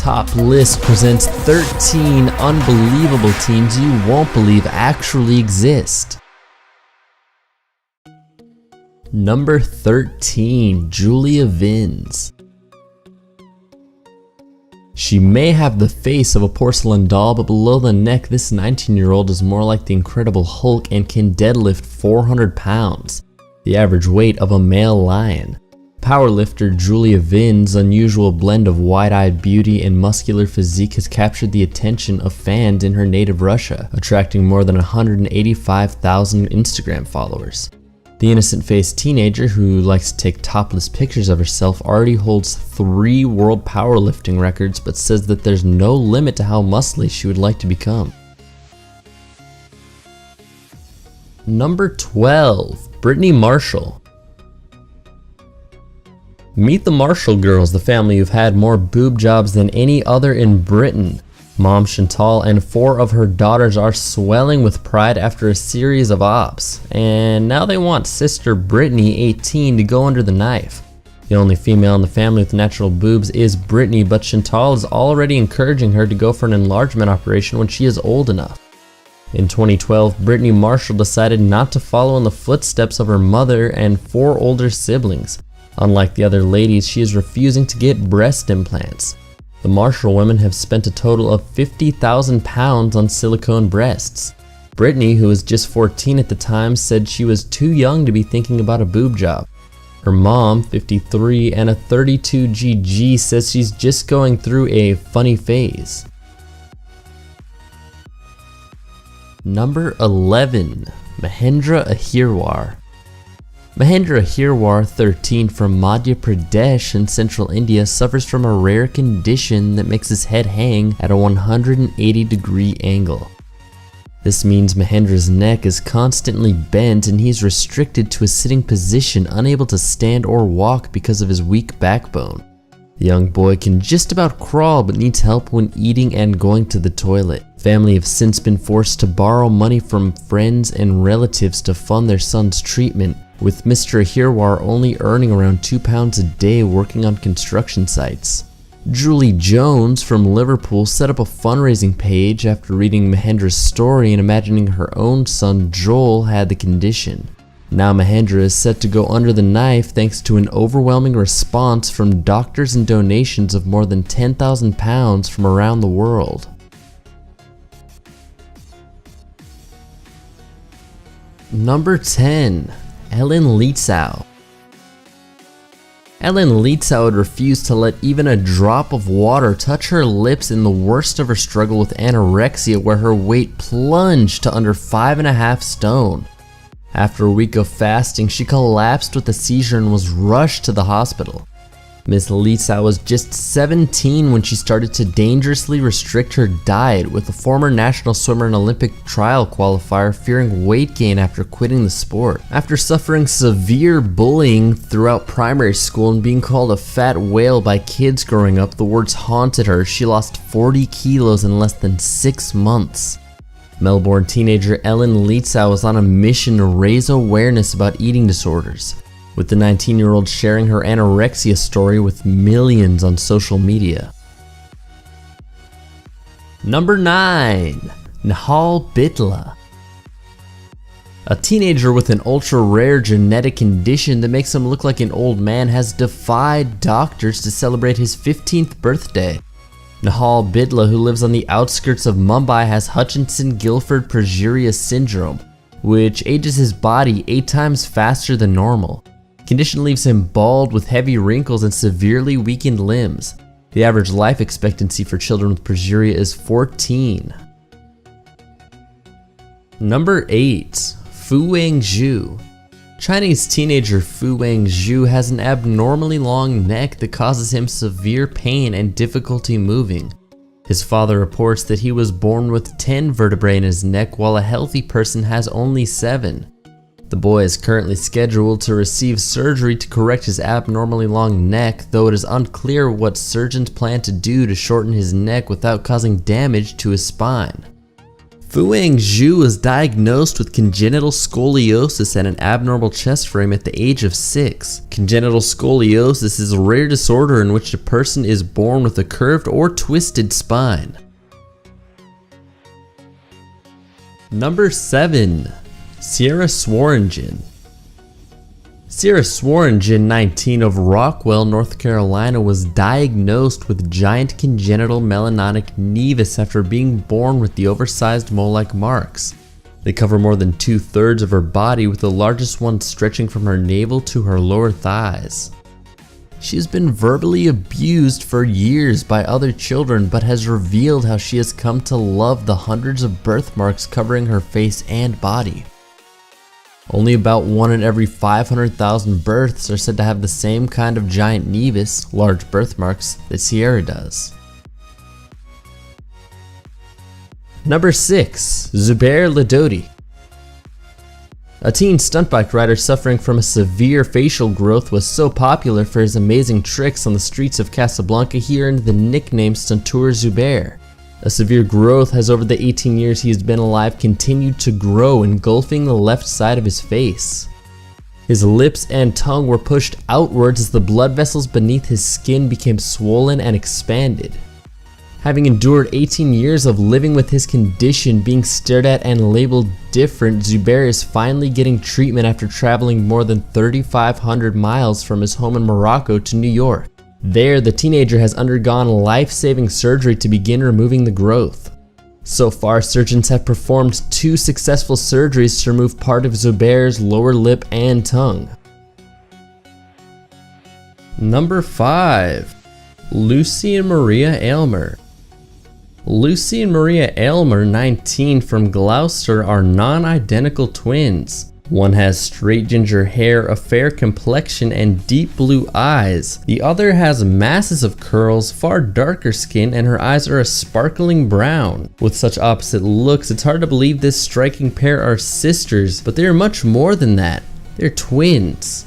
Top List presents 13 unbelievable teams you won't believe actually exist. Number 13, Julia Vinz. She may have the face of a porcelain doll, but below the neck, this 19-year-old is more like the Incredible Hulk and can deadlift 400 pounds, the average weight of a male lion. Powerlifter Julia Vinz's unusual blend of wide-eyed beauty and muscular physique has captured the attention of fans in her native Russia, attracting more than 185,000 Instagram followers. The innocent-faced teenager who likes to take topless pictures of herself already holds 3 world powerlifting records, but says that there's no limit to how muscly she would like to become. Number 12, Brittany Marshall. Meet the Marshall girls, the family who've had more boob jobs than any other in Britain. Mom Chantal and 4 of her daughters are swelling with pride after a series of ops, and now they want sister Brittany, 18, to go under the knife. The only female in the family with natural boobs is Brittany, but Chantal is already encouraging her to go for an enlargement operation when she is old enough. In 2012, Brittany Marshall decided not to follow in the footsteps of her mother and 4 older siblings. Unlike the other ladies, she is refusing to get breast implants. The Marshall women have spent a total of 50,000 pounds on silicone breasts. Brittany, who was just 14 at the time, said she was too young to be thinking about a boob job. Her mom, 53, and a 32GG says she's just going through a funny phase. Number 11, Mahendra Ahirwar. Mahendra Ahirwar, 13, from Madhya Pradesh in central India, suffers from a rare condition that makes his head hang at a 180-degree angle. This means Mahendra's neck is constantly bent and he's restricted to a sitting position, unable to stand or walk because of his weak backbone. The young boy can just about crawl but needs help when eating and going to the toilet. Family have since been forced to borrow money from friends and relatives to fund their son's treatment, with Mr. Ahirwar only earning around £2 a day working on construction sites. Julie Jones from Liverpool set up a fundraising page after reading Mahendra's story and imagining her own son Joel had the condition. Now Mahendra is set to go under the knife thanks to an overwhelming response from doctors and donations of more than £10,000 from around the world. Number 10, Ellen Litzau. Ellen Litzau had refused to let even a drop of water touch her lips in the worst of her struggle with anorexia, where her weight plunged to under 5.5 stone. After a week of fasting, she collapsed with a seizure and was rushed to the hospital. Ms. Litzau was just 17 when she started to dangerously restrict her diet, with a former national swimmer and Olympic trial qualifier fearing weight gain after quitting the sport. After suffering severe bullying throughout primary school and being called a fat whale by kids growing up, the words haunted her. She lost 40 kilos in less than 6 months. Melbourne teenager Ellen Litzau was on a mission to raise awareness about eating disorders, with the 19-year-old sharing her anorexia story with millions on social media. Number 9, Nehal Bitla. A teenager with an ultra-rare genetic condition that makes him look like an old man has defied doctors to celebrate his 15th birthday. Nehal Bitla, who lives on the outskirts of Mumbai, has Hutchinson-Gilford progeria syndrome, which ages his body 8 times faster than normal. The condition leaves him bald with heavy wrinkles and severely weakened limbs. The average life expectancy for children with progeria is 14. Number 8, Fu Wangzhu. Chinese teenager Fu Wangzhu has an abnormally long neck that causes him severe pain and difficulty moving. His father reports that he was born with 10 vertebrae in his neck, while a healthy person has only 7. The boy is currently scheduled to receive surgery to correct his abnormally long neck, though it is unclear what surgeons plan to do to shorten his neck without causing damage to his spine. Fu Hangzhou was diagnosed with congenital scoliosis and an abnormal chest frame at the age of 6. Congenital scoliosis is a rare disorder in which a person is born with a curved or twisted spine. Number 7. Sierra Swearingen. Sierra Swearingen, 19, of Rockwell, North Carolina, was diagnosed with giant congenital melanotic nevus after being born with the oversized mole-like marks. They cover more than 2/3 of her body, with the largest one stretching from her navel to her lower thighs. She has been verbally abused for years by other children, but has revealed how she has come to love the hundreds of birthmarks covering her face and body. Only about 1 in every 500,000 births are said to have the same kind of giant nevus, large birthmarks, that Sierra does. Number 6. Zubair Ladodi. A teen stunt bike rider suffering from a severe facial growth was so popular for his amazing tricks on the streets of Casablanca he earned the nickname Stunteur Zubair. A severe growth has, over the 18 years he has been alive, continued to grow, engulfing the left side of his face. His lips and tongue were pushed outwards as the blood vessels beneath his skin became swollen and expanded. Having endured 18 years of living with his condition, being stared at and labeled different, Zubair is finally getting treatment after traveling more than 3,500 miles from his home in Morocco to New York. There, the teenager has undergone life-saving surgery to begin removing the growth. So far, surgeons have performed 2 successful surgeries to remove part of Zubair's lower lip and tongue. Number 5. Lucy and Maria Aylmer. Lucy and Maria Aylmer, 19, from Gloucester, are non-identical twins. One has straight ginger hair, a fair complexion, and deep blue eyes. The other has masses of curls, far darker skin, and her eyes are a sparkling brown. With such opposite looks, it's hard to believe this striking pair are sisters, but they are much more than that. They're twins.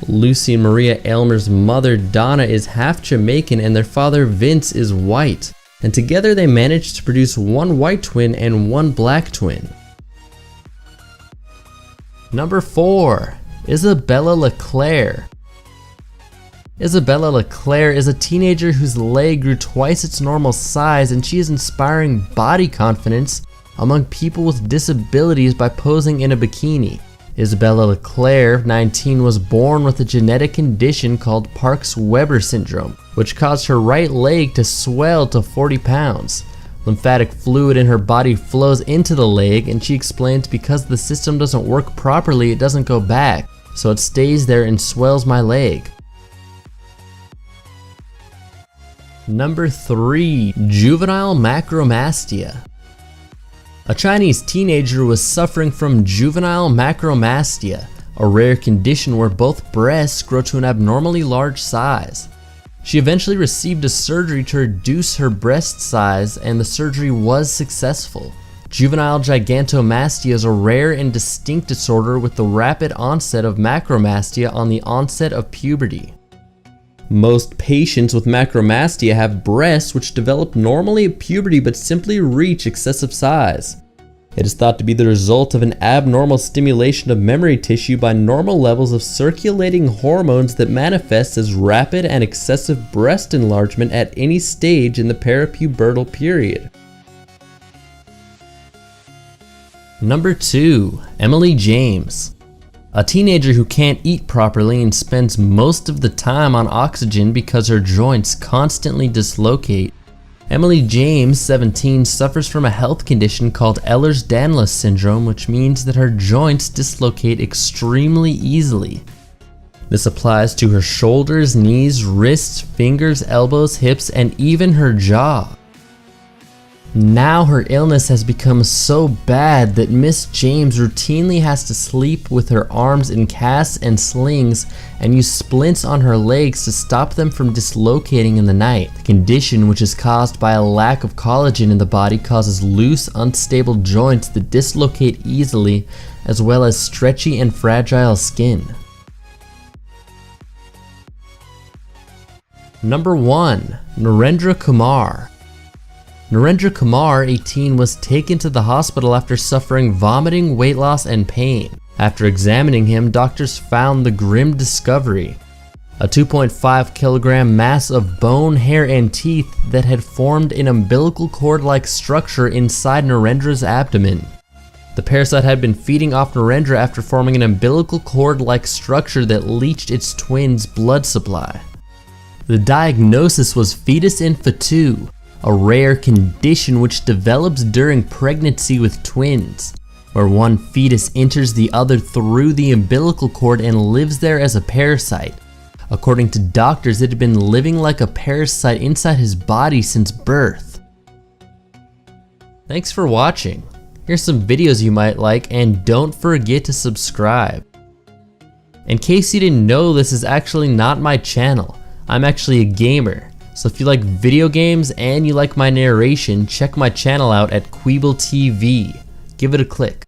Lucy and Maria Aylmer's mother, Donna, is half Jamaican, and their father, Vince, is white. And together they managed to produce 1 white twin and 1 black twin. Number 4. Isabella Leclerc. Isabella Leclerc is a teenager whose leg grew twice its normal size, and she is inspiring body confidence among people with disabilities by posing in a bikini. Isabella Leclerc, 19, was born with a genetic condition called Parkes-Weber syndrome, which caused her right leg to swell to 40 pounds. Lymphatic fluid in her body flows into the leg, and she explains because the system doesn't work properly, it doesn't go back, so it stays there and swells my leg. Number 3. Juvenile macromastia. A Chinese teenager was suffering from juvenile macromastia, a rare condition where both breasts grow to an abnormally large size. She eventually received a surgery to reduce her breast size, and the surgery was successful. Juvenile gigantomastia is a rare and distinct disorder with the rapid onset of macromastia on the onset of puberty. Most patients with macromastia have breasts which develop normally at puberty but simply reach excessive size. It is thought to be the result of an abnormal stimulation of memory tissue by normal levels of circulating hormones that manifests as rapid and excessive breast enlargement at any stage in the peripubertal period. Number 2. Emily James. A teenager who can't eat properly and spends most of the time on oxygen because her joints constantly dislocate. Emily James, 17, suffers from a health condition called Ehlers-Danlos syndrome, which means that her joints dislocate extremely easily. This applies to her shoulders, knees, wrists, fingers, elbows, hips, and even her jaw. Now her illness has become so bad that Miss James routinely has to sleep with her arms in casts and slings and use splints on her legs to stop them from dislocating in the night. The condition, which is caused by a lack of collagen in the body, causes loose, unstable joints that dislocate easily, as well as stretchy and fragile skin. Number 1. Narendra Kumar. Narendra Kumar, 18, was taken to the hospital after suffering vomiting, weight loss, and pain. After examining him, doctors found the grim discovery: a 2.5 kilogram mass of bone, hair, and teeth that had formed an umbilical cord-like structure inside Narendra's abdomen. The parasite had been feeding off Narendra after forming an umbilical cord-like structure that leached its twin's blood supply. The diagnosis was fetus infantu, a rare condition which develops during pregnancy with twins, where one fetus enters the other through the umbilical cord and lives there as a parasite. According to doctors, it had been living like a parasite inside his body since birth. Thanks for watching. Here's some videos you might like, and don't forget to subscribe. In case you didn't know, this is actually not my channel. I'm actually a gamer. So if you like video games and you like my narration, check my channel out at Queeble TV. Give it a click.